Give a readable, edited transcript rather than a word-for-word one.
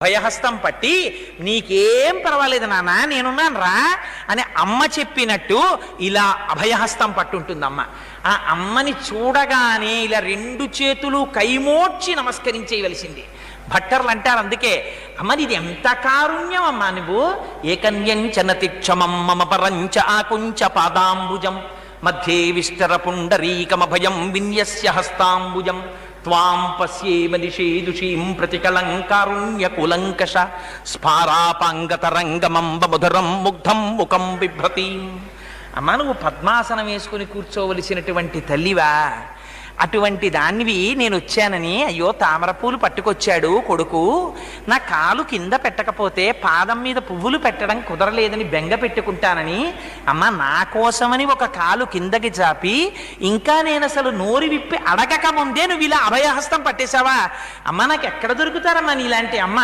భయహస్తం పట్టి నీకేం పర్వాలేదు నాన్న నేనున్నాను రా అని అమ్మ చెప్పినట్టు ఇలా అభయహస్తం పట్టుంటుంది అమ్మ. ఆ అమ్మని చూడగానే ఇలా రెండు చేతులు కైమోడ్చి నమస్కరించేయవలసింది. భట్టర్లు అంటారు అందుకే, అమ్మ ఇది ఎంత కారుణ్యం అమ్మా నువ్వు. ఏకన్యంచనతి క్షమం మమ పరంచ ఆకుంచ పాదాంబుజం మధ్యే విష్టర పుండరీకమభయం విన్యస్య హస్తాంబుజం త్వాం పశ్యేమ నిషేదుషీం ప్రతికలంకారుణ్యకులంకష స్ఫారాపాంగతరంగమంబ మధురం ముగ్ధం ముఖం బిభ్రతీం. అమ్మ నువ్వు పద్మాసనం వేసుకుని కూర్చోవలసినటువంటి తల్లివా, అటువంటి దానివి నేను వచ్చానని అయ్యో తామర పూలు పట్టుకొచ్చాడు కొడుకు, నా కాలు కింద పెట్టకపోతే పాదం మీద పువ్వులు పెట్టడం కుదరలేదని బెంగ పెట్టుకుంటానని అమ్మ నా కోసమని ఒక కాలు కిందకి చాపి ఇంకా నేను అసలు నోరు విప్పి అడగక ముందే నువ్వు ఇలా అభయహస్తం పట్టేశావా. అమ్మ నాకు ఎక్కడ దొరుకుతారమ్మా నీలాంటి అమ్మ.